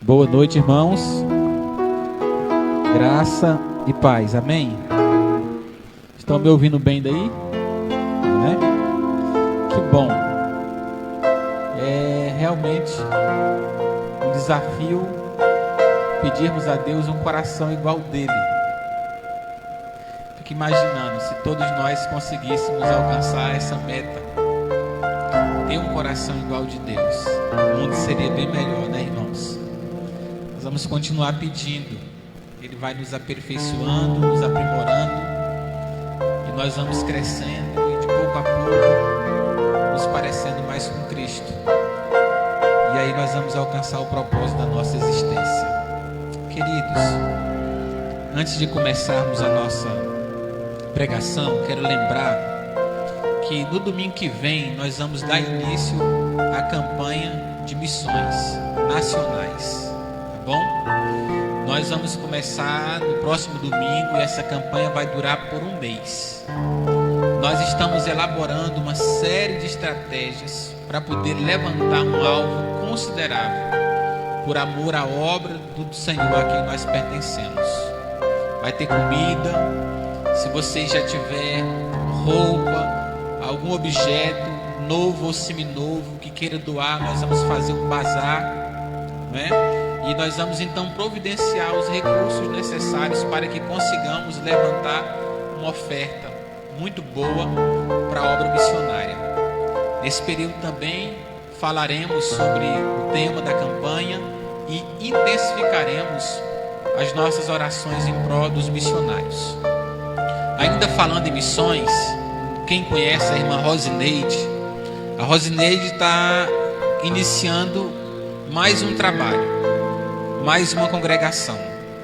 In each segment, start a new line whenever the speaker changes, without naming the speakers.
Boa noite, irmãos. Graça e paz. Amém? Estão me ouvindo bem daí? Né? Que bom. É realmente um desafio pedirmos a Deus um coração igual dele. Fico imaginando se todos nós conseguíssemos alcançar essa meta, ter um coração igual de Deus, o mundo seria bem melhor, né, irmãos? Nós vamos continuar pedindo, Ele vai nos aperfeiçoando, nos aprimorando, e nós vamos crescendo e de pouco a pouco nos parecendo mais com Cristo, e aí nós vamos alcançar o propósito da nossa existência. Queridos, antes de começarmos a nossa pregação, quero lembrar que no domingo que vem nós vamos dar início à campanha de missões nacionais. Bom, nós vamos começar no próximo domingo e essa campanha vai durar por um mês. Nós estamos elaborando uma série de estratégias para poder levantar um alvo considerável por amor à obra do Senhor a quem nós pertencemos. Vai ter comida, se você já tiver roupa, algum objeto novo ou seminovo que queira doar, nós vamos fazer um bazar, né? E nós vamos então providenciar os recursos necessários para que consigamos levantar uma oferta muito boa para a obra missionária. Nesse período também falaremos sobre o tema da campanha e intensificaremos as nossas orações em prol dos missionários. Ainda falando em missões, quem conhece a irmã Rosineide, a Rosineide está iniciando mais um trabalho, mais uma congregação.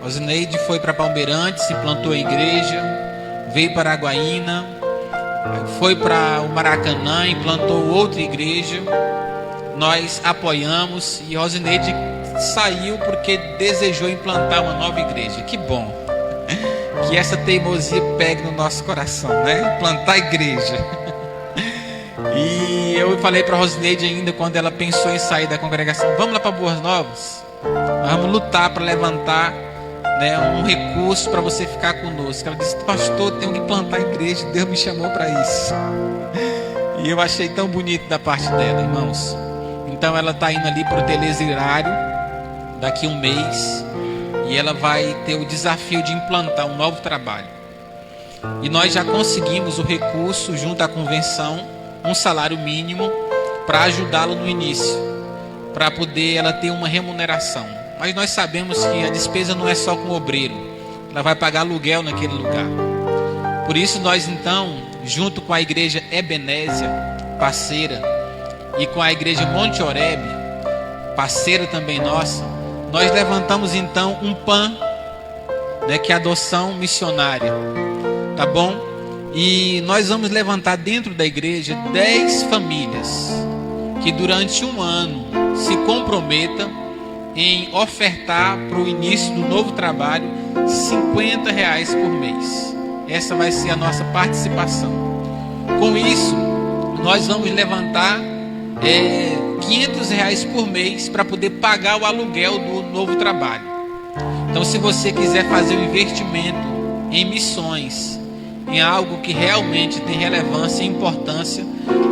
Rosineide foi para Palmeirantes, se plantou a igreja, veio para Araguaína, foi para o Maracanã e plantou outra igreja. Nós apoiamos e Rosineide saiu porque desejou implantar uma nova igreja. Que bom que essa teimosia pegue no nosso coração, né? Plantar a igreja. E eu falei para Rosineide ainda quando ela pensou em sair da congregação: vamos lá para Boas Novas? Nós vamos lutar para levantar, né, um recurso para você ficar conosco. Ela disse: pastor, tenho que plantar a igreja, Deus me chamou para isso. E eu achei tão bonito da parte dela, irmãos. Então ela está indo ali para o telesirário daqui a um mês, e ela vai ter o desafio de implantar um novo trabalho. E nós já conseguimos o recurso junto à convenção, um salário mínimo para ajudá-la no início, para poder ela ter uma remuneração. Mas nós sabemos que a despesa não é só com o obreiro, ela vai pagar aluguel naquele lugar. Por isso nós então, junto com a igreja Ebenésia, parceira, e com a igreja Monte Oreb, parceira também nossa, nós levantamos então um PAN, né, que é adoção missionária, tá bom? E nós vamos levantar dentro da igreja 10 famílias que durante um ano se comprometam em ofertar para o início do novo trabalho R$50 por mês. Essa vai ser a nossa participação. Com isso, nós vamos levantar R$500 por mês para poder pagar o aluguel do novo trabalho. Então, se você quiser fazer um investimento em missões, em algo que realmente tem relevância e importância,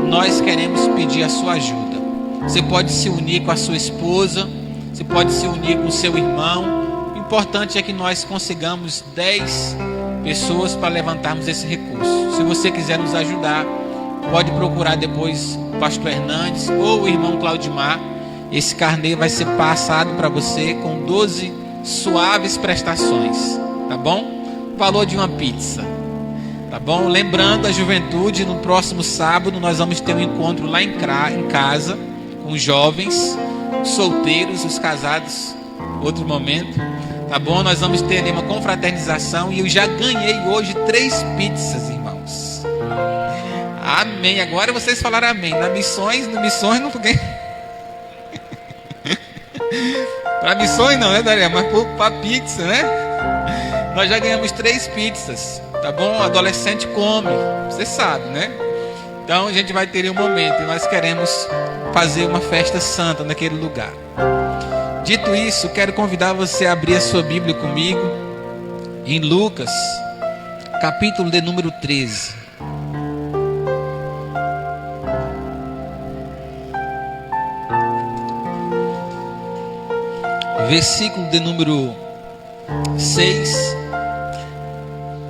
nós queremos pedir a sua ajuda. Você pode se unir com a sua esposa, você pode se unir com o seu irmão. O importante é que nós consigamos 10 pessoas para levantarmos esse recurso. Se você quiser nos ajudar, pode procurar depois o pastor Hernandes ou o irmão Claudimar. Esse carnê vai ser passado para você com 12 suaves prestações, tá bom? O valor de uma pizza, tá bom? Lembrando a juventude, no próximo sábado nós vamos ter um encontro lá em casa, com os jovens, os solteiros, os casados, outro momento, tá bom? Nós vamos ter ali uma confraternização e eu já ganhei hoje 3 pizzas, irmãos. Amém. Agora vocês falaram amém. No missões não ganhei. Para missões não, né, Daniel? Mas para pizza, né? Nós já ganhamos 3 pizzas, tá bom? Adolescente come, você sabe, né? Então a gente vai ter um momento e nós queremos fazer uma festa santa naquele lugar. Dito isso, quero convidar você a abrir a sua Bíblia comigo em Lucas, capítulo de número 13. Versículo de número 6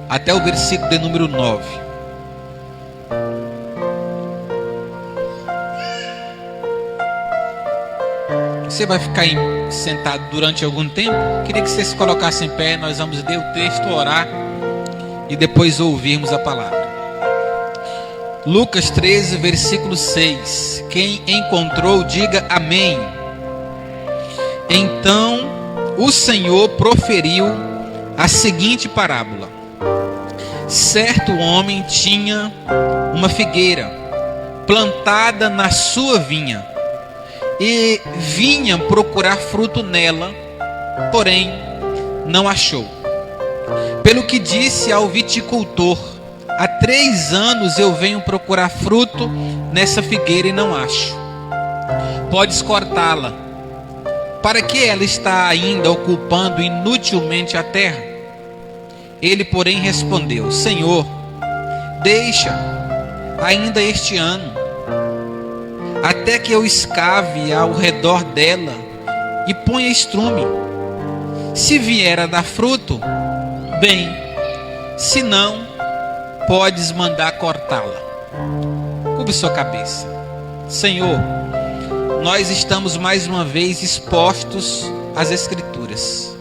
até o versículo de número 9. Você vai ficar sentado durante algum tempo? Queria que você se colocasse em pé. Nós vamos ler o texto, orar e depois ouvirmos a palavra. Lucas 13, versículo 6. Quem encontrou, diga amém. Então o Senhor proferiu a seguinte parábola: certo homem tinha uma figueira plantada na sua vinha e vinha procurar fruto nela, porém não achou. Pelo que disse ao viticultor: há 3 anos eu venho procurar fruto nessa figueira e não acho. Podes cortá-la. Para que ela está ainda ocupando inutilmente a terra? Ele, porém, respondeu: Senhor, deixa ainda este ano, até que eu escave ao redor dela e ponha estrume. Se vier a dar fruto, bem; se não, podes mandar cortá-la. Curve sua cabeça. Senhor, nós estamos mais uma vez expostos às Escrituras,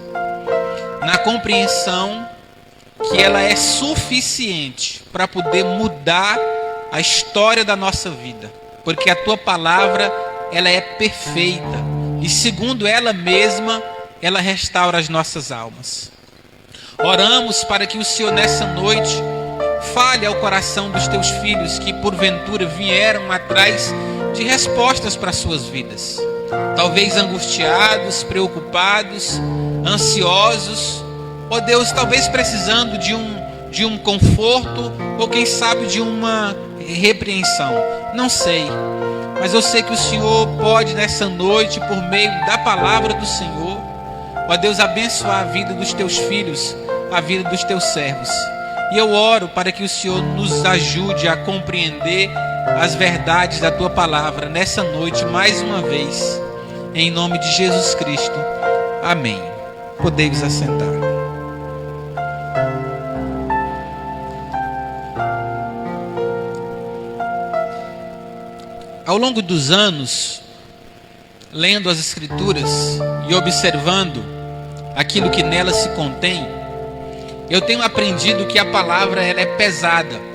na compreensão que ela é suficiente para poder mudar a história da nossa vida, porque a tua palavra, ela é perfeita e segundo ela mesma, ela restaura as nossas almas. Oramos para que o Senhor nessa noite fale ao coração dos teus filhos que porventura vieram atrás de respostas para suas vidas, talvez angustiados, preocupados, ansiosos, ó Deus, talvez precisando de um conforto, ou quem sabe de uma repreensão, não sei, mas eu sei que o Senhor pode nessa noite, por meio da palavra do Senhor, ó Deus, abençoar a vida dos teus filhos, a vida dos teus servos. E eu oro para que o Senhor nos ajude a compreender as verdades da tua palavra nessa noite, mais uma vez, em nome de Jesus Cristo, amém. Podemos assentar. Ao longo dos anos, lendo as Escrituras e observando aquilo que nelas se contém, eu tenho aprendido que a palavra ela é pesada.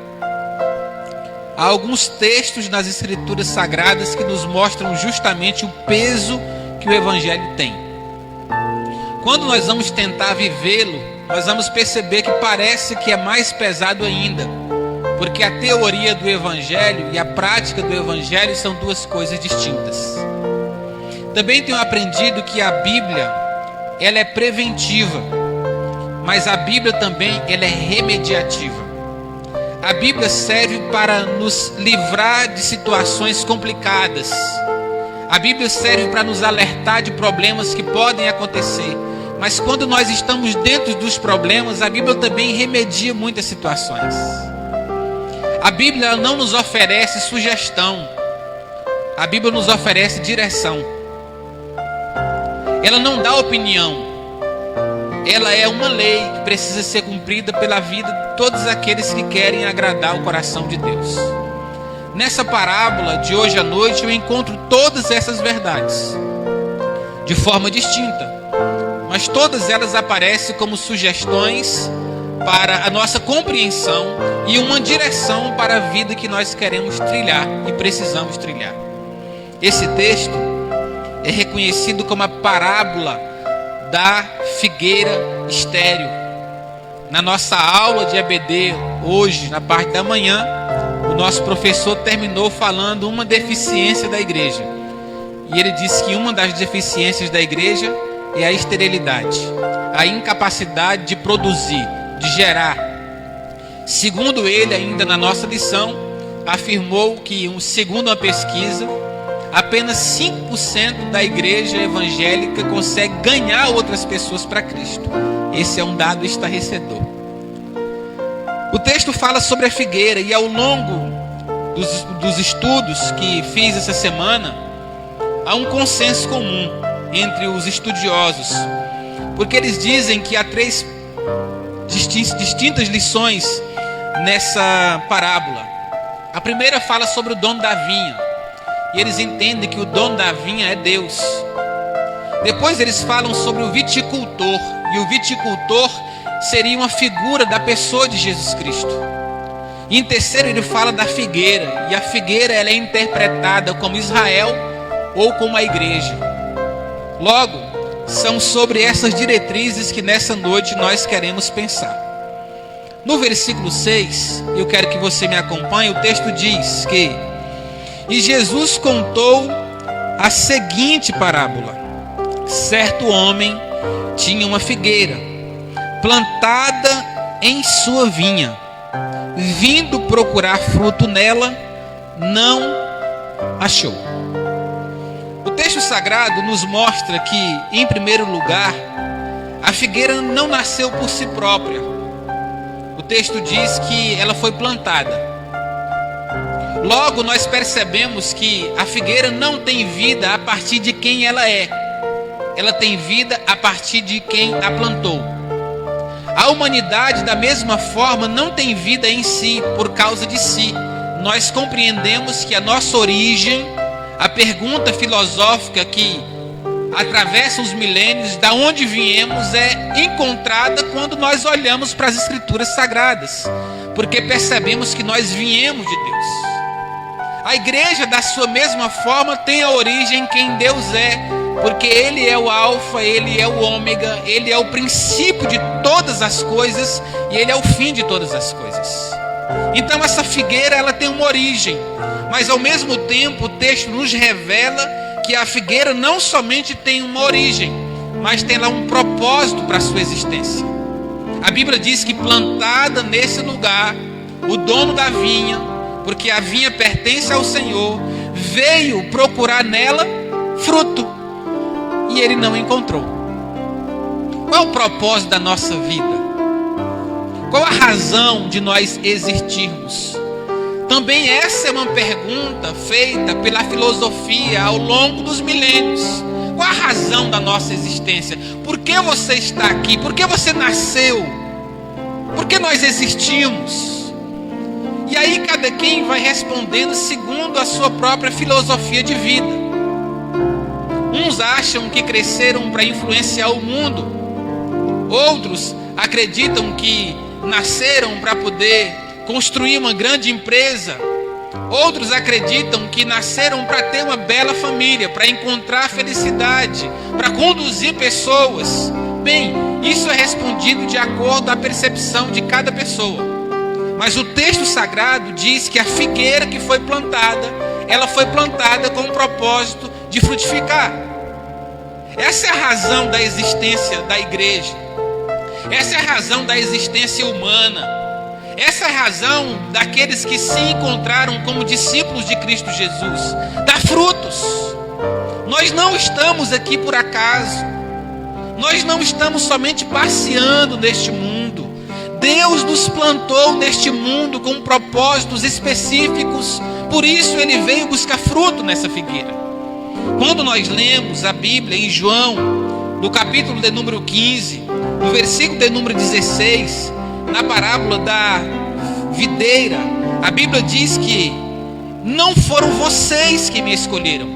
Há alguns textos nas Escrituras Sagradas que nos mostram justamente o peso que o Evangelho tem. Quando nós vamos tentar vivê-lo, nós vamos perceber que parece que é mais pesado ainda, porque a teoria do Evangelho e a prática do Evangelho são duas coisas distintas. Também tenho aprendido que a Bíblia, ela é preventiva, mas a Bíblia também ela é remediativa. A Bíblia serve para nos livrar de situações complicadas. A Bíblia serve para nos alertar de problemas que podem acontecer. Mas quando nós estamos dentro dos problemas, a Bíblia também remedia muitas situações. A Bíblia não nos oferece sugestão. A Bíblia nos oferece direção. Ela não dá opinião. Ela é uma lei que precisa ser cumprida pela vida de todos aqueles que querem agradar o coração de Deus. Nessa parábola de hoje à noite eu encontro todas essas verdades de forma distinta, mas todas elas aparecem como sugestões para a nossa compreensão e uma direção para a vida que nós queremos trilhar e precisamos trilhar. Esse texto é reconhecido como a parábola da figueira estéril. Na nossa aula de EBD, hoje, na parte da manhã, o nosso professor terminou falando uma deficiência da igreja. E ele disse que uma das deficiências da igreja é a esterilidade, a incapacidade de produzir, de gerar. Segundo ele, ainda na nossa lição, afirmou que, segundo uma pesquisa, apenas 5% da igreja evangélica consegue ganhar outras pessoas para Cristo. Esse é um dado estarrecedor. O texto fala sobre a figueira, e ao longo dos estudos que fiz essa semana, há um consenso comum entre os estudiosos, porque eles dizem que há 3 distintas lições nessa parábola. A primeira fala sobre o dono da vinha, e eles entendem que o dono da vinha é Deus. Depois eles falam sobre o viticultor, e o viticultor seria uma figura da pessoa de Jesus Cristo. E em terceiro ele fala da figueira, e a figueira ela é interpretada como Israel ou como a igreja. Logo, são sobre essas diretrizes que nessa noite nós queremos pensar. No versículo 6, eu quero que você me acompanhe, o texto diz que: e Jesus contou a seguinte parábola: certo homem tinha uma figueira plantada em sua vinha. Vindo procurar fruto nela, não achou. O texto sagrado nos mostra que, em primeiro lugar, a figueira não nasceu por si própria. O texto diz que ela foi plantada. Logo, nós percebemos que a figueira não tem vida a partir de quem ela é. Ela tem vida a partir de quem a plantou. A humanidade, da mesma forma, não tem vida em si, por causa de si. Nós compreendemos que a nossa origem, a pergunta filosófica que atravessa os milênios, da onde viemos, é encontrada quando nós olhamos para as Escrituras Sagradas, porque percebemos que nós viemos de Deus. A igreja, da sua mesma forma, tem a origem em quem Deus é, porque Ele é o alfa, Ele é o ômega, Ele é o princípio de todas as coisas e Ele é o fim de todas as coisas. Então essa figueira ela tem uma origem, mas ao mesmo tempo o texto nos revela que a figueira não somente tem uma origem, mas tem lá um propósito para a sua existência. A Bíblia diz que plantada nesse lugar, o dono da vinha, porque a vinha pertence ao Senhor, veio procurar nela fruto. E ele não encontrou. Qual é o propósito da nossa vida? Qual a razão de nós existirmos? Também essa é uma pergunta feita pela filosofia ao longo dos milênios. Qual a razão da nossa existência? Por que você está aqui? Por que você nasceu? Por que nós existimos? E aí cada quem vai respondendo segundo a sua própria filosofia de vida. Uns acham que cresceram para influenciar o mundo. Outros acreditam que nasceram para poder construir uma grande empresa. Outros acreditam que nasceram para ter uma bela família, para encontrar felicidade, para conduzir pessoas. Bem, isso é respondido de acordo com a percepção de cada pessoa. Mas o texto sagrado diz que a figueira que foi plantada, ela foi plantada com o propósito de frutificar. Essa é a razão da existência da igreja. Essa é a razão da existência humana. Essa é a razão daqueles que se encontraram como discípulos de Cristo Jesus. Dar frutos. Nós não estamos aqui por acaso. Nós não estamos somente passeando neste mundo. Deus nos plantou neste mundo com propósitos específicos. Por isso Ele veio buscar fruto nessa figueira. Quando nós lemos a Bíblia em João, no capítulo de número 15, no versículo de número 16, na parábola da videira, a Bíblia diz que não foram vocês que me escolheram,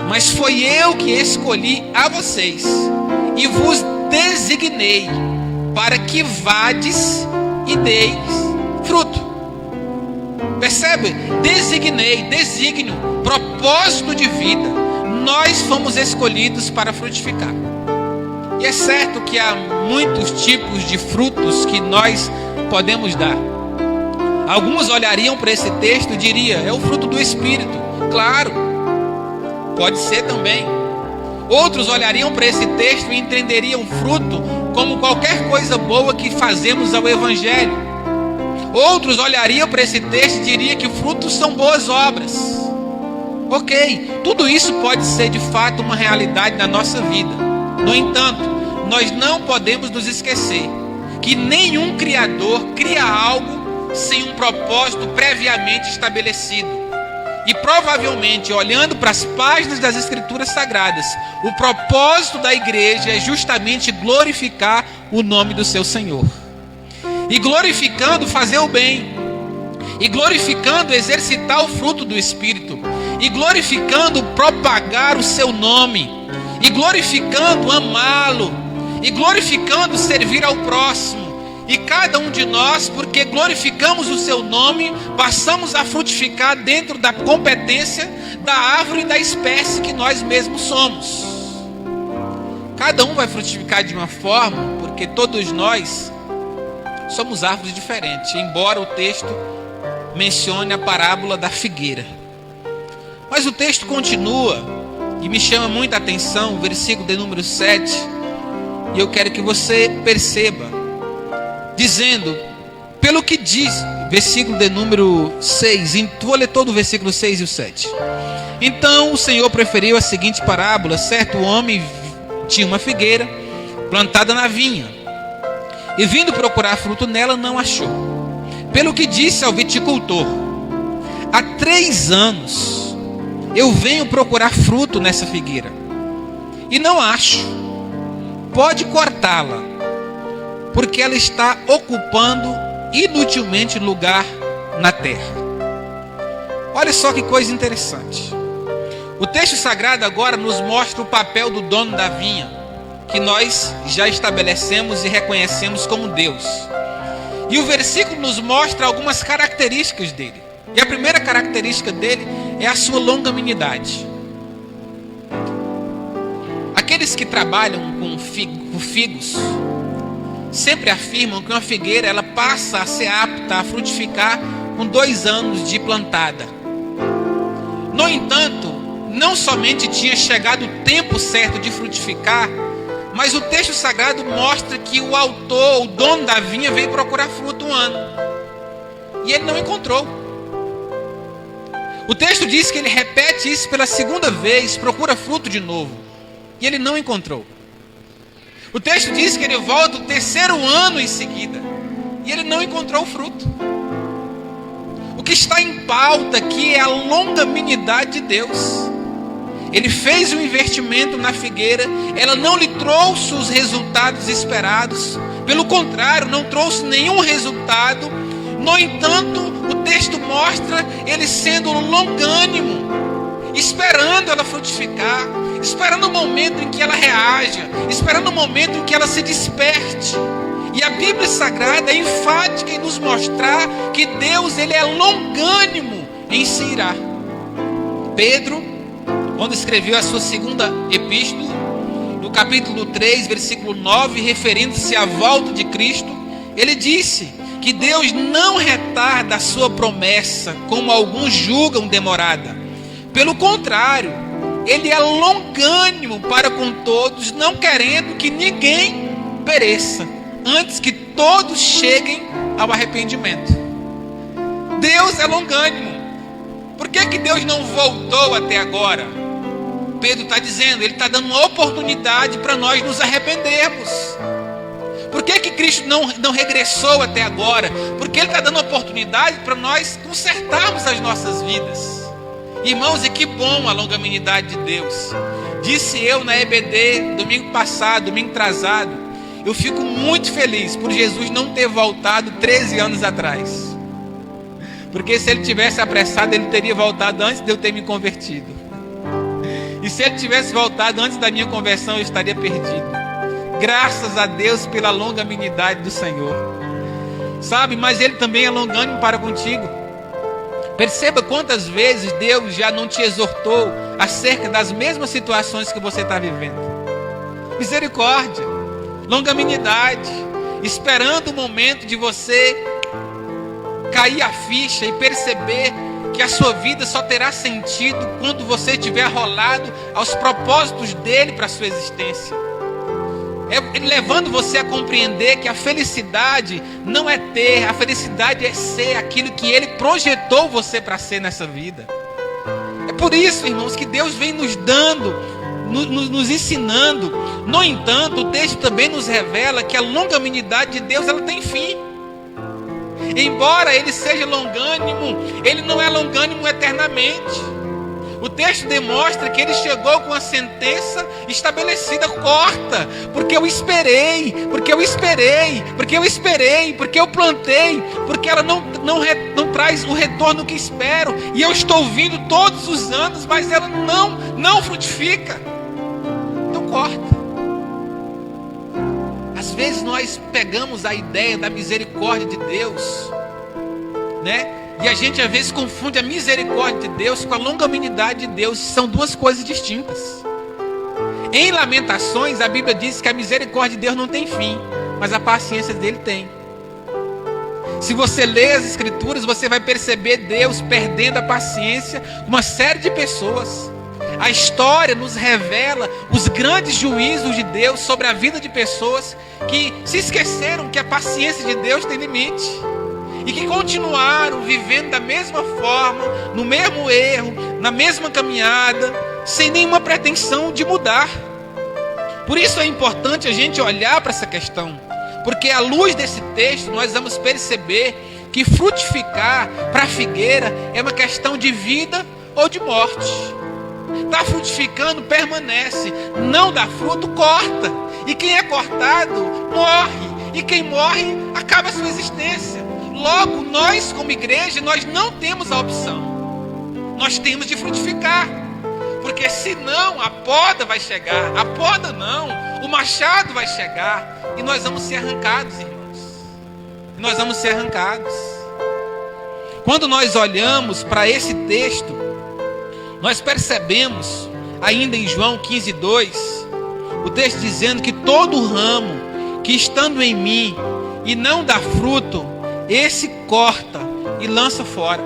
mas foi eu que escolhi a vocês e vos designei para que vades e deis fruto. Percebe? Designei, desígnio, propósito de vida. Nós fomos escolhidos para frutificar. E é certo que há muitos tipos de frutos que nós podemos dar. Alguns olhariam para esse texto e diriam: é o fruto do Espírito. Claro, pode ser também. Outros olhariam para esse texto e entenderiam fruto como qualquer coisa boa que fazemos ao Evangelho. Outros olhariam para esse texto e diriam que frutos são boas obras. Ok, tudo isso pode ser de fato uma realidade na nossa vida. No entanto, nós não podemos nos esquecer que nenhum criador cria algo sem um propósito previamente estabelecido. E provavelmente, olhando para as páginas das Escrituras Sagradas, o propósito da igreja é justamente glorificar o nome do seu Senhor. E glorificando, fazer o bem. E glorificando, exercitar o fruto do Espírito. E glorificando, propagar o seu nome. E glorificando, amá-lo. E glorificando, servir ao próximo. E cada um de nós, porque glorificamos o seu nome, passamos a frutificar dentro da competência da árvore e da espécie que nós mesmos somos. Cada um vai frutificar de uma forma, porque todos nós somos árvores diferentes, embora o texto mencione a parábola da figueira. Mas o texto continua e me chama muita atenção, o versículo de número 7, e eu quero que você perceba, dizendo, pelo que diz, versículo de número 6, vou ler todo o versículo 6 e o 7. Então o Senhor preferiu a seguinte parábola: certo homem tinha uma figueira plantada na vinha, e vindo procurar fruto nela, não achou. Pelo que disse ao viticultor: há 3 anos eu venho procurar fruto nessa figueira, e não acho. Pode cortá-la, porque ela está ocupando inutilmente lugar na terra. Olha só que coisa interessante. O texto sagrado agora nos mostra o papel do dono da vinha, que nós já estabelecemos e reconhecemos como Deus. E o versículo nos mostra algumas características dele. E a primeira característica dele é a sua longanimidade. Aqueles que trabalham com figos sempre afirmam que uma figueira ela passa a ser apta a frutificar com 2 anos de plantada. No entanto, não somente tinha chegado o tempo certo de frutificar, mas o texto sagrado mostra que o autor, o dono da vinha, veio procurar fruto 1 ano. E ele não encontrou. O texto diz que ele repete isso pela 2ª vez, procura fruto de novo. E ele não encontrou. O texto diz que ele volta o 3º ano em seguida. E ele não encontrou o fruto. O que está em pauta aqui é a longanimidade de Deus. Ele fez um investimento na figueira, ela não lhe trouxe os resultados esperados, pelo contrário, não trouxe nenhum resultado. No entanto, o texto mostra ele sendo longânimo, esperando ela frutificar, esperando o momento em que ela reaja, esperando o momento em que ela se desperte. E a Bíblia Sagrada é enfática em nos mostrar que Deus ele é longânimo em se irar. Pedro, quando escreveu a sua 2ª epístola, no capítulo 3, versículo 9, referindo-se à volta de Cristo, ele disse que Deus não retarda a sua promessa, como alguns julgam demorada. Pelo contrário, ele é longânimo para com todos, não querendo que ninguém pereça, antes que todos cheguem ao arrependimento. Deus é longânimo. Por que Deus não voltou até agora? Pedro está dizendo, ele está dando uma oportunidade para nós nos arrependermos. Por que Cristo não regressou até agora? Porque ele está dando oportunidade para nós consertarmos as nossas vidas. Irmãos, e que bom a longanimidade de Deus. Disse eu na EBD, domingo passado, domingo atrasado, eu fico muito feliz por Jesus não ter voltado 13 anos atrás. Porque se ele tivesse apressado, ele teria voltado antes de eu ter me convertido. E se ele tivesse voltado antes da minha conversão, eu estaria perdido. Graças a Deus pela longanimidade do Senhor. Sabe, mas ele também é longânimo para contigo. Perceba quantas vezes Deus já não te exortou acerca das mesmas situações que você está vivendo. Misericórdia, longanimidade, esperando o momento de você cair a ficha e perceber que a sua vida só terá sentido quando você estiver arrolado aos propósitos dele para a sua existência. Ele levando você a compreender que a felicidade não é ter, a felicidade é ser aquilo que ele projetou você para ser nessa vida. É por isso, irmãos, que Deus vem nos dando, nos ensinando. No entanto, o texto também nos revela que a longanimidade de Deus, ela tem fim. Embora Ele seja longânimo, Ele não é longânimo eternamente. O texto demonstra que Ele chegou com a sentença estabelecida, corta, porque eu esperei, porque eu esperei, porque eu esperei, porque eu plantei, porque ela não traz o retorno que espero, e eu estou vindo todos os anos, mas ela não frutifica. Então corta. Às vezes nós pegamos a ideia da misericórdia de Deus, né? E a gente às vezes confunde a misericórdia de Deus com a longanimidade de Deus. São duas coisas distintas. Em Lamentações, a Bíblia diz que a misericórdia de Deus não tem fim, mas a paciência dele tem. Se você ler as Escrituras, você vai perceber Deus perdendo a paciência com uma série de pessoas. A história nos revela os grandes juízos de Deus sobre a vida de pessoas que se esqueceram que a paciência de Deus tem limite. E que continuaram vivendo da mesma forma, no mesmo erro, na mesma caminhada, sem nenhuma pretensão de mudar. Por isso é importante a gente olhar para essa questão, porque à luz desse texto nós vamos perceber que frutificar para a figueira é uma questão de vida ou de morte. Está frutificando, permanece. Não dá fruto, corta. E quem é cortado, morre. E quem morre, acaba a sua existência. Logo, nós como igreja, nós não temos a opção. Nós temos de frutificar. Porque senão a poda vai chegar. A poda não, o machado vai chegar. E nós vamos ser arrancados, irmãos. Nós vamos ser arrancados. Quando nós olhamos para esse texto, nós percebemos, ainda em João 15:2, o texto dizendo que todo ramo que estando em mim e não dá fruto, esse corta e lança fora.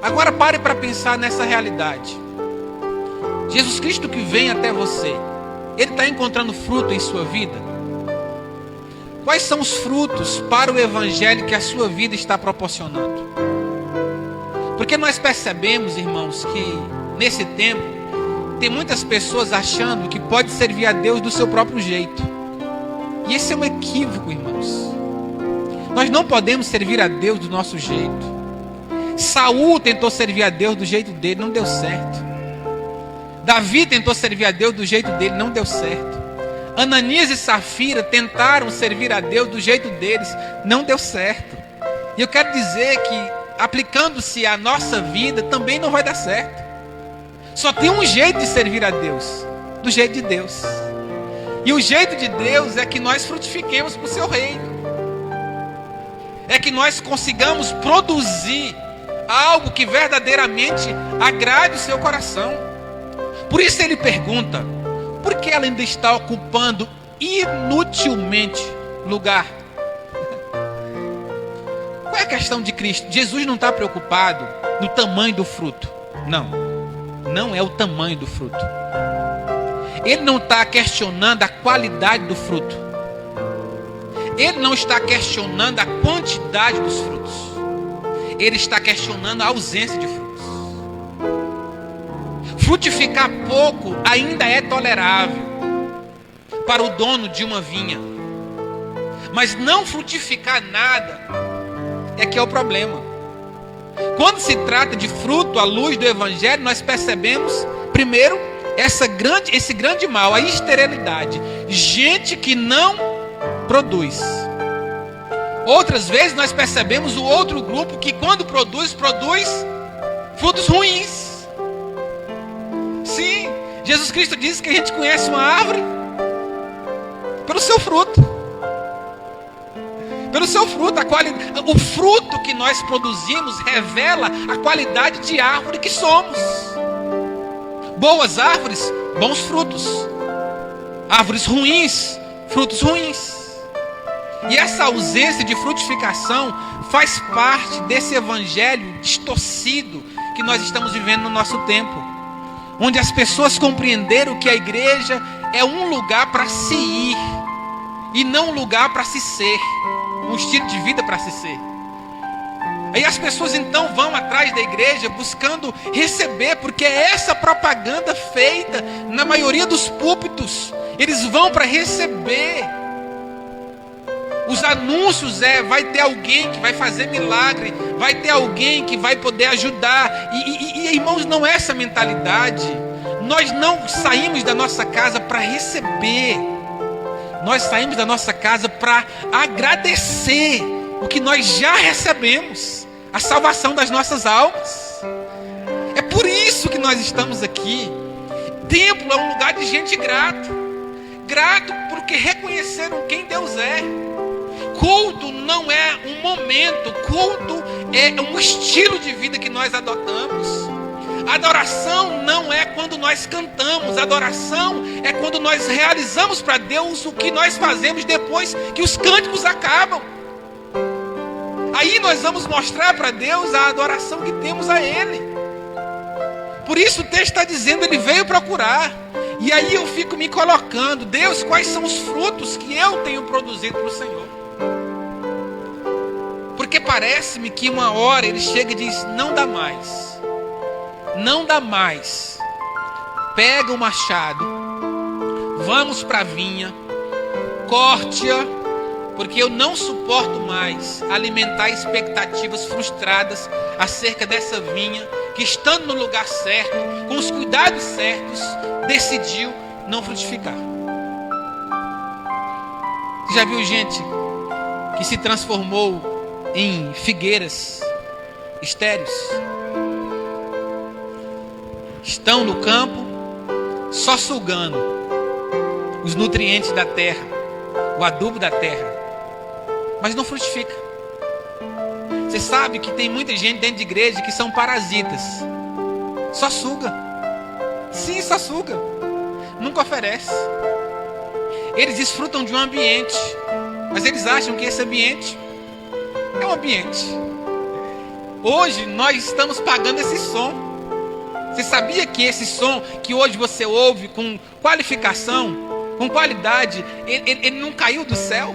Agora pare para pensar nessa realidade. Jesus Cristo que vem até você, Ele está encontrando fruto em sua vida? Quais são os frutos para o Evangelho que a sua vida está proporcionando? Porque nós percebemos, irmãos, que nesse tempo tem muitas pessoas achando que pode servir a Deus do seu próprio jeito. E esse é um equívoco, irmãos. Nós não podemos servir a Deus do nosso jeito. Saul tentou servir a Deus do jeito dele, não deu certo. Davi tentou servir a Deus do jeito dele, não deu certo. Ananias e Safira tentaram servir a Deus do jeito deles, não deu certo. E eu quero dizer que aplicando-se à nossa vida também não vai dar certo. Só tem um jeito de servir a Deus, do jeito de Deus. E o jeito de Deus é que nós frutifiquemos para o seu reino. É que nós consigamos produzir algo que verdadeiramente agrade o seu coração. Por isso ele pergunta: por que ela ainda está ocupando inutilmente lugar? Qual é a questão de Cristo? Jesus não está preocupado no tamanho do fruto. Não é o tamanho do fruto. Ele não está questionando a qualidade do fruto. Ele não está questionando a quantidade dos frutos. Ele está questionando a ausência de frutos. Frutificar pouco ainda é tolerável para o dono de uma vinha. Mas não frutificar nada é que é o problema. Quando se trata de fruto à luz do Evangelho, nós percebemos, primeiro, esse grande mal, a esterilidade. Gente que não produz. Outras vezes nós percebemos o outro grupo que quando produz frutos ruins. Sim, Jesus Cristo diz que a gente conhece uma árvore pelo seu fruto. Pelo seu fruto, o fruto que nós produzimos revela a qualidade de árvore que somos. Boas árvores, bons frutos. Árvores ruins, frutos ruins. E essa ausência de frutificação faz parte desse evangelho distorcido que nós estamos vivendo no nosso tempo, onde as pessoas compreenderam que a igreja é um lugar para se ir e não um lugar para se ser, um estilo de vida para se ser. Aí as pessoas então vão atrás da igreja buscando receber, porque é essa propaganda feita na maioria dos púlpitos. Eles vão para receber. Os anúncios vai ter alguém que vai fazer milagre, vai ter alguém que vai poder ajudar. E irmãos, não é essa mentalidade. Nós não saímos da nossa casa para receber. Nós saímos da nossa casa para agradecer o que nós já recebemos, a salvação das nossas almas. É por isso que nós estamos aqui. Templo é um lugar de gente grato. Grato porque reconheceram quem Deus é. Culto não é um momento, culto é um estilo de vida que nós adotamos. Adoração não é quando nós cantamos, adoração é quando nós realizamos para Deus o que nós fazemos depois que os cânticos acabam. Aí nós vamos mostrar para Deus a adoração que temos a Ele. Por isso o texto está dizendo, Ele veio procurar. E aí eu fico me colocando, Deus, quais são os frutos que eu tenho produzido para o Senhor? Porque parece-me que uma hora Ele chega e diz, não dá mais. Não dá mais. Pega o machado, vamos para a vinha, corte-a, porque eu não suporto mais alimentar expectativas frustradas acerca dessa vinha, que estando no lugar certo, com os cuidados certos, decidiu não frutificar. Você já viu gente que se transformou em figueiras estéreis? Estão no campo só sugando os nutrientes da terra, o adubo da terra, mas não frutifica. Você sabe que tem muita gente dentro de igreja que são parasitas, só suga. Sim, só suga, nunca oferece. Eles desfrutam de um ambiente, mas eles acham que esse ambiente é um ambiente. Hoje nós estamos pagando esse som. Você sabia que esse som que hoje você ouve com qualificação, com qualidade, ele não caiu do céu?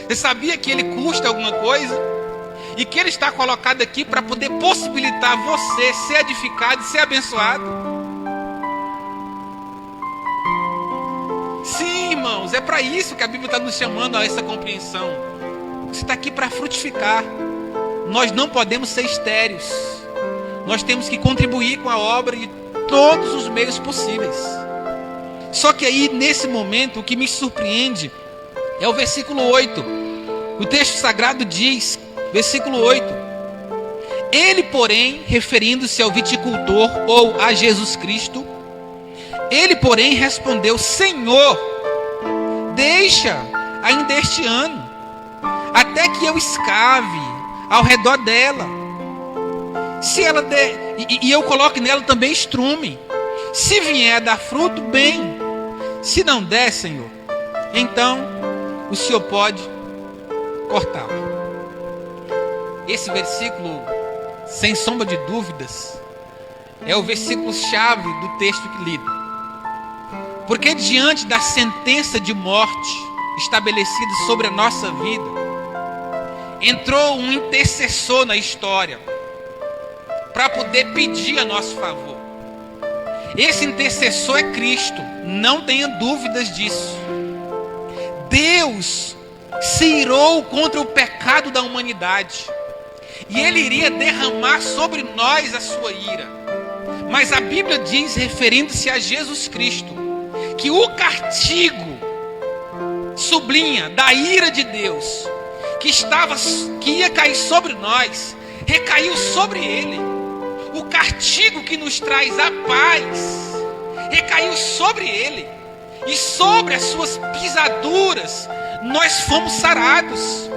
Você sabia que ele custa alguma coisa? E que ele está colocado aqui para poder possibilitar você ser edificado e ser abençoado? Sim, irmãos, é para isso que a Bíblia está nos chamando a essa compreensão. Você está aqui para frutificar. Nós não podemos ser estéreis. Nós temos que contribuir com a obra de todos os meios possíveis. Só que aí, nesse momento, o que me surpreende é o versículo 8. O texto sagrado diz, versículo 8: Ele, porém, referindo-se ao viticultor ou a Jesus Cristo, ele, porém, respondeu: Senhor, deixa ainda este ano, até que eu escave ao redor dela. Se ela der, e eu coloque nela também estrume. Se vier a dar fruto, bem. Se não der, Senhor, então o Senhor pode cortá-la. Esse versículo, sem sombra de dúvidas, é o versículo chave do texto que lido. Porque diante da sentença de morte estabelecida sobre a nossa vida, entrou um intercessor na história para poder pedir a nosso favor. Esse intercessor é Cristo, não tenha dúvidas disso. Deus se irou contra o pecado da humanidade, e Ele iria derramar sobre nós a sua ira. Mas a Bíblia diz, referindo-se a Jesus Cristo, que o castigo, sublinha, da ira de Deus, que ia cair sobre nós, recaiu sobre Ele. O castigo que nos traz a paz recaiu sobre Ele, e sobre as suas pisaduras nós fomos sarados.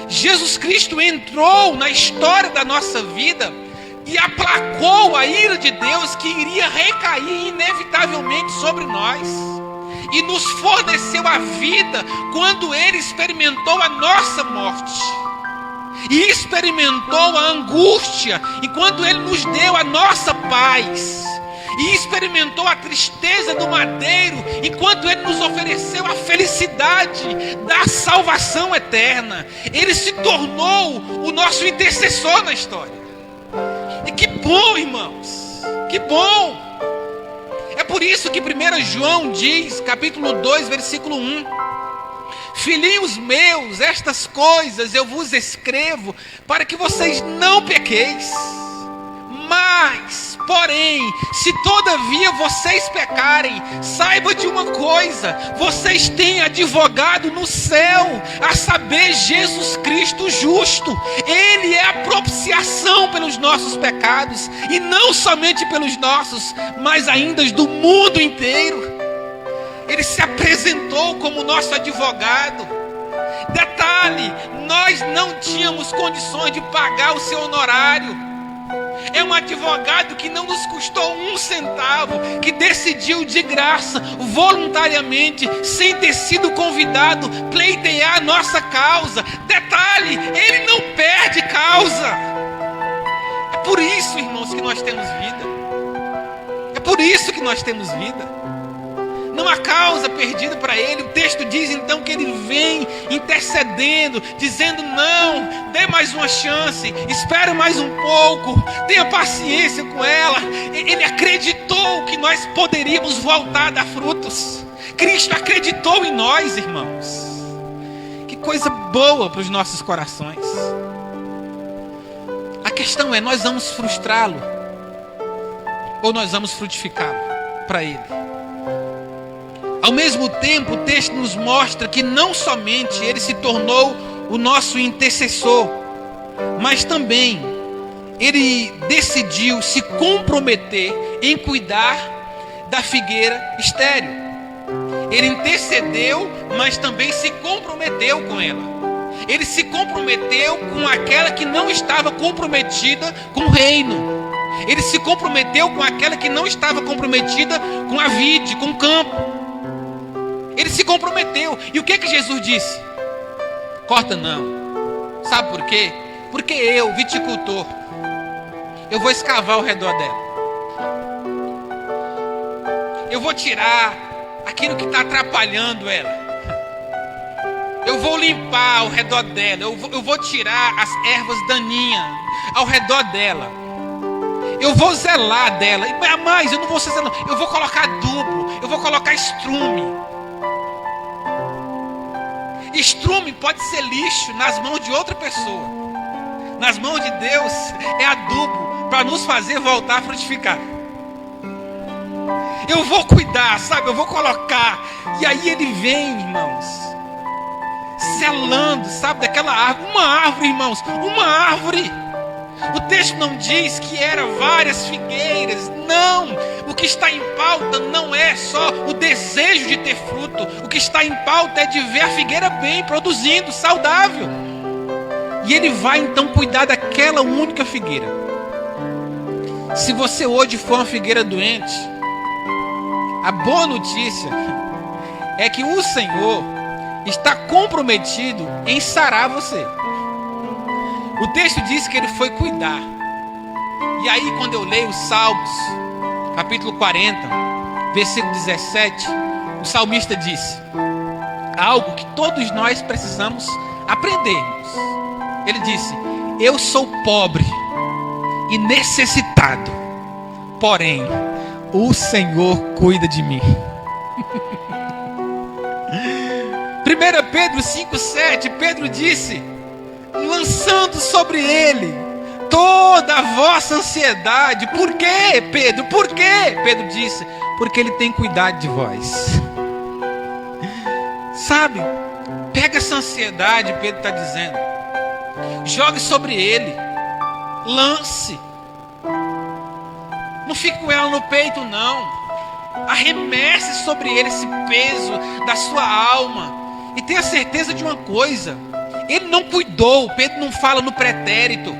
Jesus Cristo entrou na história da nossa vida e aplacou a ira de Deus que iria recair inevitavelmente sobre nós, e nos forneceu a vida quando Ele experimentou a nossa morte e experimentou a angústia, e quando Ele nos deu a nossa paz. e experimentou a tristeza do madeiro, enquanto Ele nos ofereceu a felicidade da salvação eterna. Ele se tornou o nosso intercessor na história. E que bom, irmãos, que bom. É por isso que 1 João diz, capítulo 2, versículo 1: filhinhos meus, estas coisas eu vos escrevo para que vocês não pequeis. Mas, porém, se todavia vocês pecarem, saiba de uma coisa: vocês têm advogado no céu, a saber, Jesus Cristo justo. Ele é a propiciação pelos nossos pecados, e não somente pelos nossos, mas ainda do mundo inteiro. Ele se apresentou como nosso advogado. Detalhe, nós não tínhamos condições de pagar o seu honorário. É um advogado que não nos custou um centavo, que decidiu de graça, voluntariamente, sem ter sido convidado, pleitear a nossa causa. Detalhe, ele não perde causa. É por isso, irmãos, que nós temos vida. É por isso que nós temos vida. Não há causa perdida para ele. O texto diz então que ele vem intercedendo, dizendo: não, dê mais uma chance, espere mais um pouco, tenha paciência com ela. Ele acreditou que nós poderíamos voltar a dar frutos. Cristo acreditou em nós, irmãos. Que coisa boa para os nossos corações. A questão é: nós vamos frustrá-lo ou nós vamos frutificá-lo para ele? Ao mesmo tempo, o texto nos mostra que não somente ele se tornou o nosso intercessor, mas também ele decidiu se comprometer em cuidar da figueira estéril. Ele intercedeu, mas também se comprometeu com ela. Ele se comprometeu com aquela que não estava comprometida com o reino. Ele se comprometeu com aquela que não estava comprometida com a vide, com o campo. Ele se comprometeu. E o que Jesus disse? Corta não. Sabe por quê? Porque eu, viticultor, eu vou escavar ao redor dela. Eu vou tirar aquilo que está atrapalhando ela. Eu vou limpar ao redor dela. Eu vou tirar as ervas daninhas ao redor dela. Eu vou zelar dela. Mas eu não vou ser zelar. Eu vou colocar adubo. Eu vou colocar estrume. Estrume pode ser lixo nas mãos de outra pessoa. Nas mãos de Deus é adubo para nos fazer voltar a frutificar. Eu vou cuidar, sabe? Eu vou colocar. E aí ele vem, irmãos, selando, sabe, daquela árvore. Uma árvore, irmãos, uma árvore. O texto não diz que eram várias figueiras. Não, o que está em pauta não é só o desejo de ter fruto. O que está em pauta é de ver a figueira bem, produzindo, saudável. E ele vai então cuidar daquela única figueira. Se você hoje for uma figueira doente, a boa notícia é que o Senhor está comprometido em sarar você. O texto diz que ele foi cuidar. E aí, quando eu leio os Salmos, capítulo 40, versículo 17, o salmista disse algo que todos nós precisamos aprendermos. Ele disse: eu sou pobre e necessitado, porém o Senhor cuida de mim. 1 Pedro 5,7, Pedro disse: lançando sobre ele toda a vossa ansiedade. Por quê, Pedro? Por quê? Pedro disse: porque ele tem cuidado de vós. Sabe, pega essa ansiedade, Pedro está dizendo, jogue sobre ele, lance. Não fique com ela no peito, não. Arremesse sobre ele esse peso da sua alma. E tenha certeza de uma coisa: ele não cuidou. Pedro não fala no pretérito.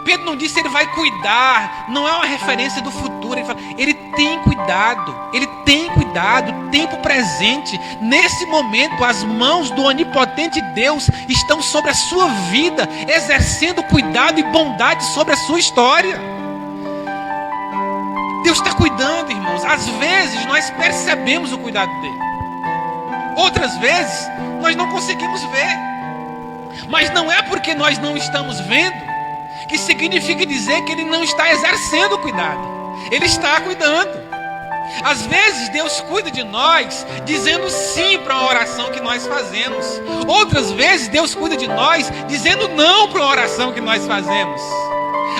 Pedro não disse ele vai cuidar. Não é uma referência do futuro. Ele fala, ele tem cuidado. Ele tem cuidado. Tempo presente. Nesse momento, as mãos do onipotente Deus estão sobre a sua vida, exercendo cuidado e bondade sobre a sua história. Deus está cuidando, irmãos. Às vezes nós percebemos o cuidado dele. Outras vezes nós não conseguimos ver. Mas não é porque nós não estamos vendo que significa dizer que ele não está exercendo o cuidado. Ele está cuidando. Às vezes Deus cuida de nós dizendo sim para uma oração que nós fazemos. Outras vezes Deus cuida de nós dizendo não para uma oração que nós fazemos.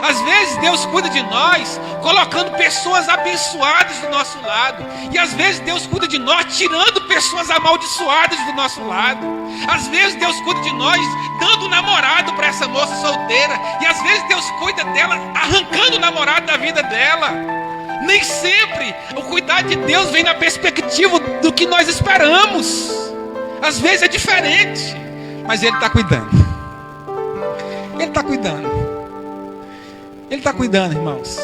Às vezes Deus cuida de nós colocando pessoas abençoadas do nosso lado. E às vezes Deus cuida de nós tirando pessoas amaldiçoadas do nosso lado. Às vezes Deus cuida de nós dando um namorado para essa moça solteira. E às vezes Deus cuida dela arrancando o namorado da vida dela. Nem sempre o cuidado de Deus vem na perspectiva do que nós esperamos. Às vezes é diferente, mas Ele está cuidando. Ele está cuidando. Ele está cuidando, irmãos.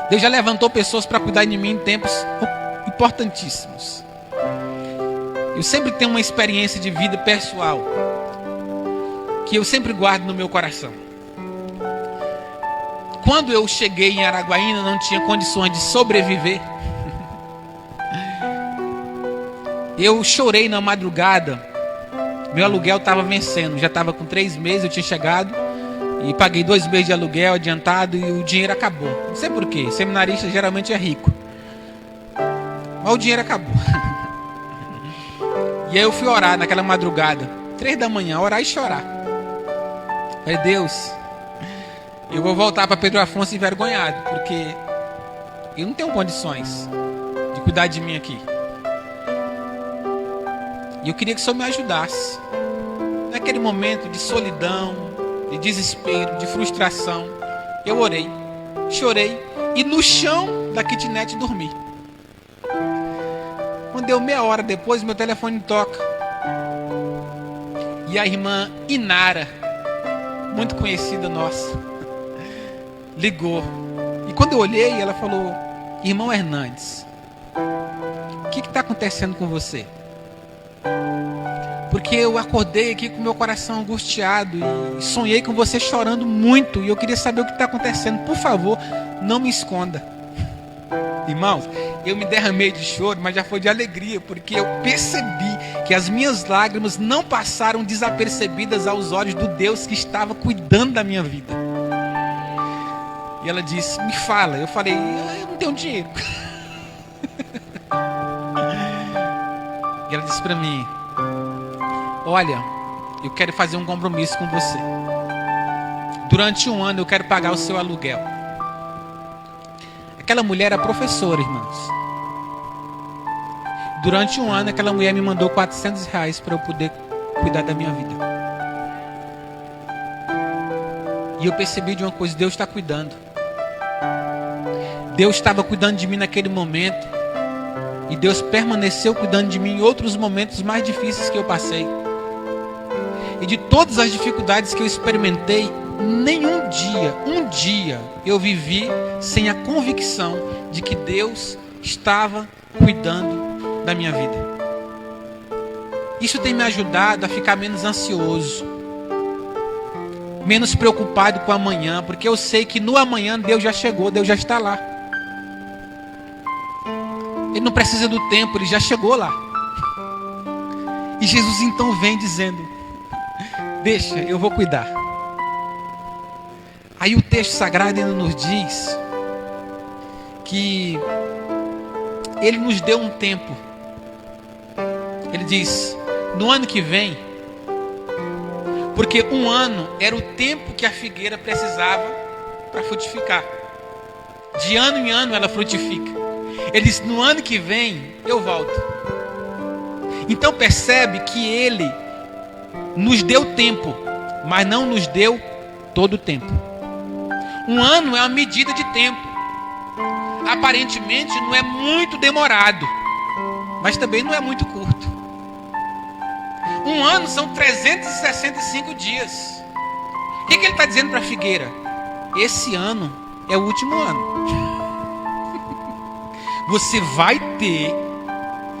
Deus já levantou pessoas para cuidar de mim em tempos importantíssimos. Eu sempre tenho uma experiência de vida pessoal que eu sempre guardo no meu coração. Quando eu cheguei em Araguaína, não tinha condições de sobreviver. Eu chorei na madrugada. Meu aluguel estava vencendo. Já estava com 3 meses, eu tinha chegado. E paguei 2 meses de aluguel adiantado e o dinheiro acabou. Não sei porquê. Seminarista geralmente é rico. Mas o dinheiro acabou. E aí eu fui orar naquela madrugada. 3 da manhã, orar e chorar. Falei, Deus, eu vou voltar para Pedro Afonso envergonhado, porque eu não tenho condições de cuidar de mim aqui. E eu queria que o Senhor me ajudasse. Naquele momento de solidão, de desespero, de frustração, eu orei, chorei e no chão da kitnet dormi. Quando deu meia hora depois, meu telefone toca. E a irmã Inara, muito conhecida nossa, ligou. E quando eu olhei, ela falou, irmão Hernandes, o que está acontecendo com você? Porque eu acordei aqui com meu coração angustiado e sonhei com você chorando muito. E eu queria saber o que está acontecendo. Por favor, não me esconda. Irmãos, eu me derramei de choro, mas já foi de alegria, porque eu percebi que as minhas lágrimas não passaram desapercebidas aos olhos do Deus que estava cuidando da minha vida. E ela disse, me fala. Eu falei, eu não tenho dinheiro. E ela disse para mim, olha, eu quero fazer um compromisso com você. Durante 1 ano eu quero pagar o seu aluguel. Aquela mulher era professora, irmãos. Durante 1 ano aquela mulher me mandou R$400 para eu poder cuidar da minha vida. E eu percebi de uma coisa, Deus está cuidando. Deus estava cuidando de mim naquele momento. E Deus permaneceu cuidando de mim em outros momentos mais difíceis que eu passei. E de todas as dificuldades que eu experimentei, nenhum dia, um dia, eu vivi sem a convicção de que Deus estava cuidando da minha vida. Isso tem me ajudado a ficar menos ansioso, menos preocupado com o amanhã, porque eu sei que no amanhã Deus já chegou, Deus já está lá. Ele não precisa do tempo, Ele já chegou lá. E Jesus então vem dizendo, deixa, eu vou cuidar. Aí o texto sagrado ainda nos diz que Ele nos deu um tempo. Ele diz, no ano que vem, porque 1 ano era o tempo que a figueira precisava para frutificar. De ano em ano ela frutifica. Ele diz, no ano que vem eu volto. Então percebe que Ele nos deu tempo, mas não nos deu todo o tempo. 1 ano é uma medida de tempo. Aparentemente não é muito demorado, mas também não é muito curto. 1 ano são 365 dias. O que ele está dizendo para a figueira? Esse ano é o último ano. Você vai ter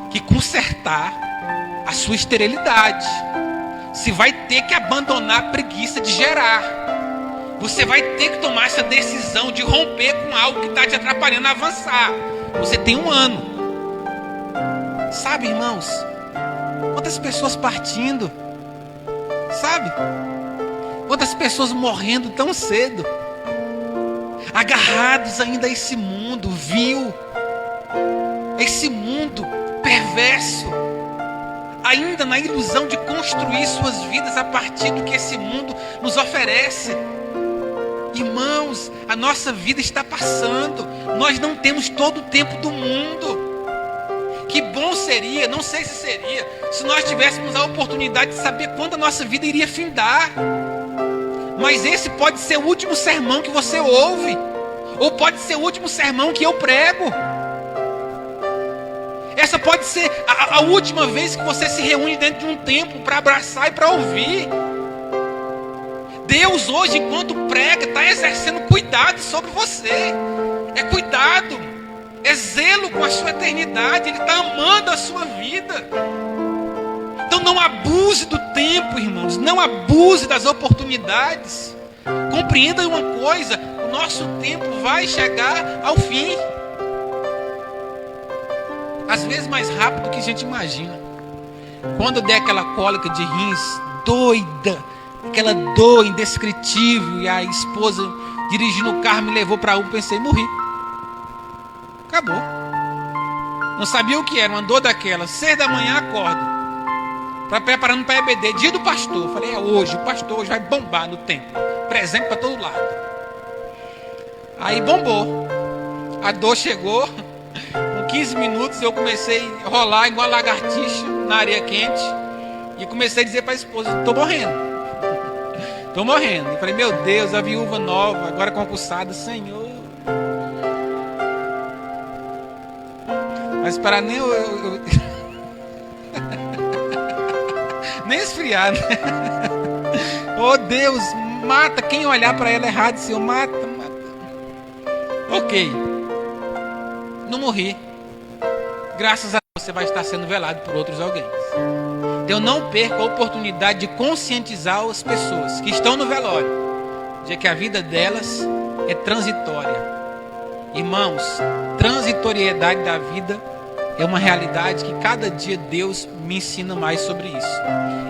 que consertar a sua esterilidade. Você vai ter que abandonar a preguiça de gerar. Você vai ter que tomar essa decisão de romper com algo que está te atrapalhando a avançar. Você tem 1 ano. Sabe, irmãos? Quantas pessoas partindo? Sabe? Quantas pessoas morrendo tão cedo? Agarrados ainda a esse mundo vil. Esse mundo perverso. Ainda na ilusão de construir suas vidas a partir do que esse mundo nos oferece. Irmãos, a nossa vida está passando. Nós não temos todo o tempo do mundo. Que bom seria, não sei se seria, se nós tivéssemos a oportunidade de saber quando a nossa vida iria findar. Mas esse pode ser o último sermão que você ouve, ou pode ser o último sermão que eu prego. Essa pode ser a última vez que você se reúne dentro de um templo para abraçar e para ouvir. Deus hoje, enquanto prega, está exercendo cuidado sobre você. É cuidado, é zelo com a sua eternidade. Ele está amando a sua vida. Então não abuse do tempo, irmãos. Não abuse das oportunidades. Compreenda uma coisa: o nosso tempo vai chegar ao fim. Às vezes mais rápido do que a gente imagina. Quando eu der aquela cólica de rins doida, aquela dor indescritível, e a esposa dirigindo o carro me levou para UPA, pensei, morri. Acabou. Não sabia o que era, uma dor daquela. 6 da manhã acordo, preparando para EBD, dia do pastor. Falei, é hoje, o pastor hoje vai bombar no templo, presente para todo lado. Aí bombou. A dor chegou. Com 15 minutos eu comecei a rolar igual lagartixa na areia quente. E comecei a dizer para a esposa, estou morrendo. Estou morrendo. Eu falei, meu Deus, a viúva nova, agora concursada, Senhor. Mas para nem eu... nem esfriar, né? Oh Deus, mata quem olhar para ela errado, Senhor, mata. Ok. Não morri. Graças a Deus você vai estar sendo velado por outros alguém. Então não perca a oportunidade de conscientizar as pessoas que estão no velório de que a vida delas é transitória. Irmãos, transitoriedade da vida é uma realidade que cada dia Deus me ensina mais sobre isso.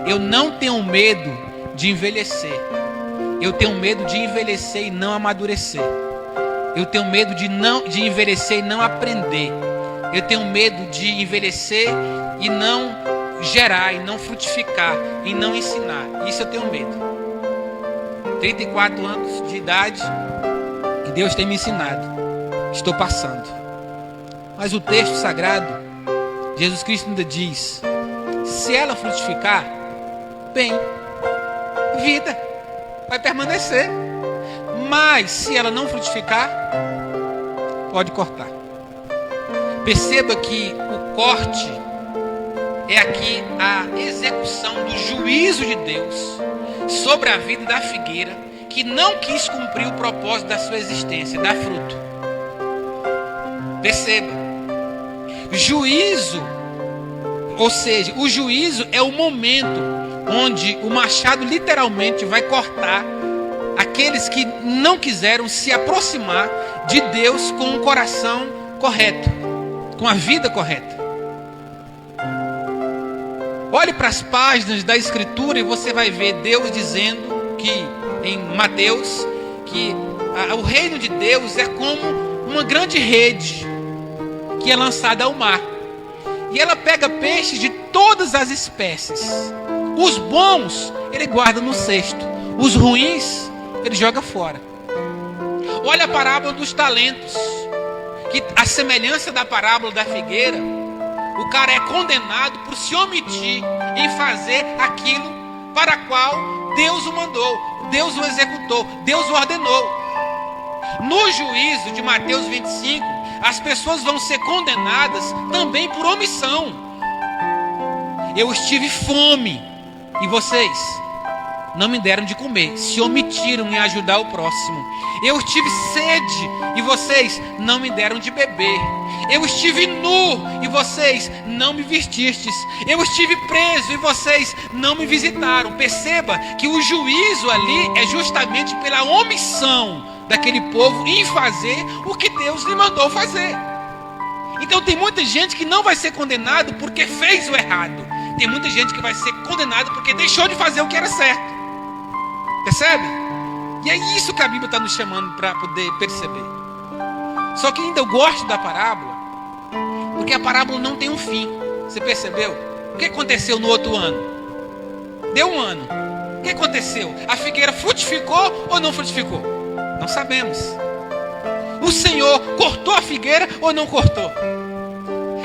Eu não tenho medo de envelhecer. Eu tenho medo de envelhecer e não amadurecer. Eu tenho medo de envelhecer e não aprender. Eu tenho medo de envelhecer e não gerar, e não frutificar, e não ensinar. Isso eu tenho medo. 34 anos de idade, que Deus tem me ensinado. Estou passando. Mas o texto sagrado, Jesus Cristo ainda diz, se ela frutificar, bem, vida, vai permanecer. Mas se ela não frutificar, pode cortar. Perceba que o corte é aqui a execução do juízo de Deus sobre a vida da figueira, que não quis cumprir o propósito da sua existência, dar fruto. Perceba, juízo, ou seja, o juízo é o momento onde o machado literalmente vai cortar aqueles que não quiseram se aproximar de Deus com o coração correto, com a vida correta. Olhe para as páginas da Escritura e você vai ver Deus dizendo que, em Mateus, que o reino de Deus é como uma grande rede que é lançada ao mar. E ela pega peixes de todas as espécies. Os bons, ele guarda no cesto. Os ruins, ele joga fora. Olha a parábola dos talentos, que a semelhança da parábola da figueira, o cara é condenado por se omitir em fazer aquilo para qual Deus o mandou, Deus o executou, Deus o ordenou. No juízo de Mateus 25, as pessoas vão ser condenadas também por omissão. Eu estive fome, e vocês? não me deram de comer, se omitiram em ajudar o próximo. Eu tive sede e vocês não me deram de beber. Eu estive nu e vocês não me vestistes. Eu estive preso e vocês não me visitaram. Perceba que o juízo ali é justamente pela omissão daquele povo em fazer o que Deus lhe mandou fazer. Então tem muita gente que não vai ser condenado porque fez o errado. Tem muita gente que vai ser condenado porque deixou de fazer o que era certo. Percebe? E é isso que a Bíblia está nos chamando para poder perceber. Só que ainda eu gosto da parábola, porque a parábola não tem um fim. Você percebeu? O que aconteceu no outro ano? Deu um ano. O que aconteceu? A figueira frutificou ou não frutificou? Não sabemos. O Senhor cortou a figueira ou não cortou?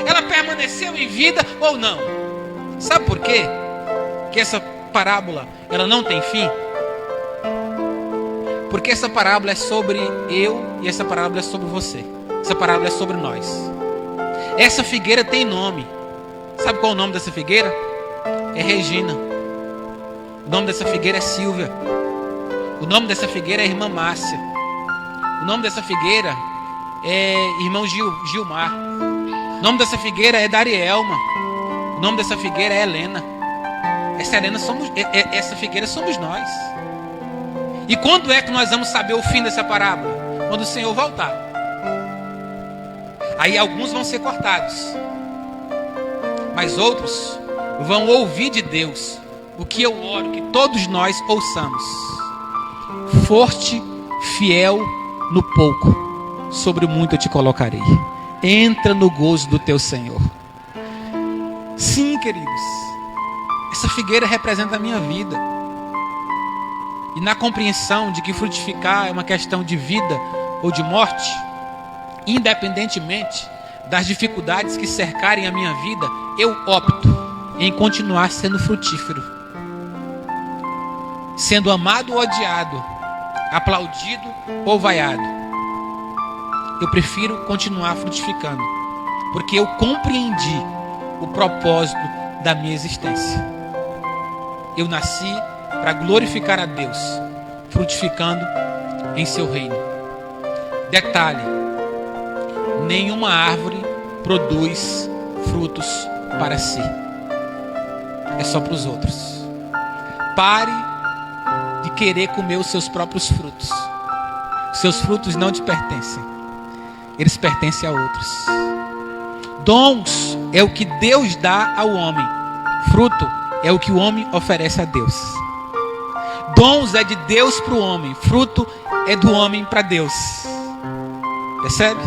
Ela permaneceu em vida ou não? Sabe por quê? Que essa parábola ela não tem fim? Porque essa parábola é sobre eu e essa parábola é sobre você. Essa parábola é sobre nós. Essa figueira tem nome. Sabe qual é o nome dessa figueira? É Regina. O nome dessa figueira é Silvia. O nome dessa figueira é Irmã Márcia. O nome dessa figueira é Irmão Gilmar. O nome dessa figueira é Darielma. O nome dessa figueira é Helena. Essa figueira somos nós. E quando é que nós vamos saber o fim dessa parábola? Quando o Senhor voltar. Aí alguns vão ser cortados, mas outros vão ouvir de Deus o que eu oro que todos nós ouçamos. Forte, fiel no pouco, sobre o muito eu te colocarei. Entra no gozo do teu Senhor. Sim, queridos, essa figueira representa a minha vida. E na compreensão de que frutificar é uma questão de vida ou de morte, independentemente das dificuldades que cercarem a minha vida, eu opto em continuar sendo frutífero, sendo amado ou odiado, aplaudido ou vaiado. Eu prefiro continuar frutificando, porque eu compreendi o propósito da minha existência. Eu nasci para glorificar a Deus, frutificando em seu reino. Detalhe: nenhuma árvore produz frutos para si, é só para os outros. Pare de querer comer os seus próprios frutos. Seus frutos não te pertencem, eles pertencem a outros. Dons é o que Deus dá ao homem, fruto é o que o homem oferece a Deus. Dons é de Deus para o homem, fruto é do homem para Deus. Percebe?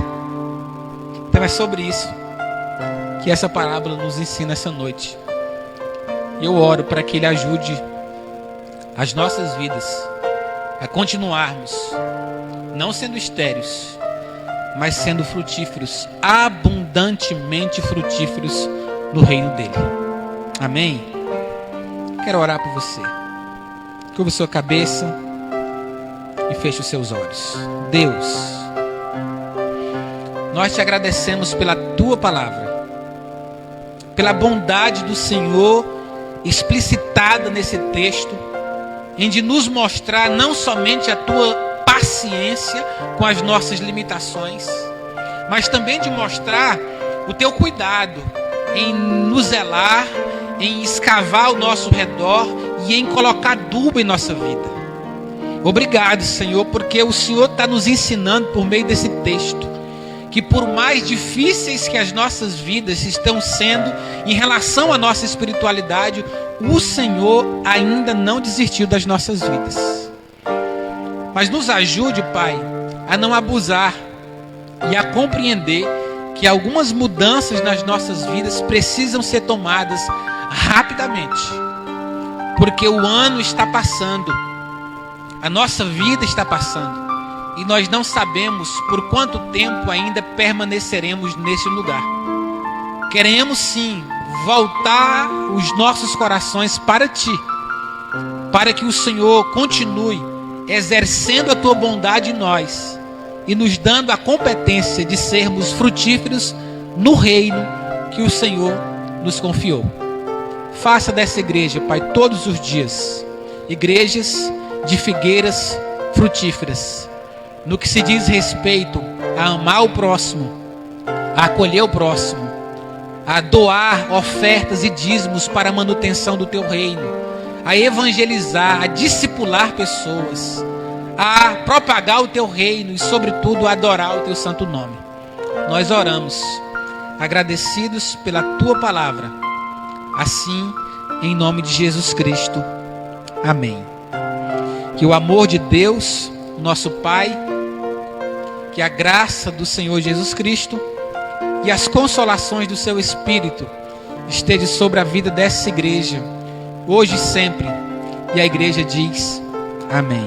Então é sobre isso que essa parábola nos ensina essa noite. Eu oro para que Ele ajude as nossas vidas a continuarmos não sendo estéreis, mas sendo frutíferos, abundantemente frutíferos no reino dele. Amém? Quero orar por você. Curva sua cabeça e feche os seus olhos. Deus, nós te agradecemos pela tua palavra, pela bondade do Senhor explicitada nesse texto, em de nos mostrar não somente a tua paciência com as nossas limitações, mas também de mostrar o teu cuidado em nos zelar, em escavar ao nosso redor e em colocar adubo em nossa vida. Obrigado, Senhor, porque o Senhor está nos ensinando por meio desse texto que por mais difíceis que as nossas vidas estão sendo em relação à nossa espiritualidade, o Senhor ainda não desistiu das nossas vidas. Mas nos ajude, Pai, a não abusar e a compreender que algumas mudanças nas nossas vidas precisam ser tomadas rapidamente, porque o ano está passando, a nossa vida está passando, e nós não sabemos por quanto tempo ainda permaneceremos nesse lugar. Queremos sim voltar os nossos corações para Ti, para que o Senhor continue exercendo a Tua bondade em nós e nos dando a competência de sermos frutíferos no reino que o Senhor nos confiou. Faça dessa igreja, Pai, todos os dias igrejas de figueiras frutíferas, no que se diz respeito a amar o próximo, a acolher o próximo, a doar ofertas e dízimos para a manutenção do teu reino, a evangelizar, a discipular pessoas, a propagar o teu reino e, sobretudo, a adorar o teu santo nome. Nós oramos, agradecidos pela tua palavra, assim, em nome de Jesus Cristo. Amém. Que o amor de Deus, nosso Pai, que a graça do Senhor Jesus Cristo e as consolações do seu Espírito esteja sobre a vida dessa igreja, hoje e sempre. E a igreja diz: amém.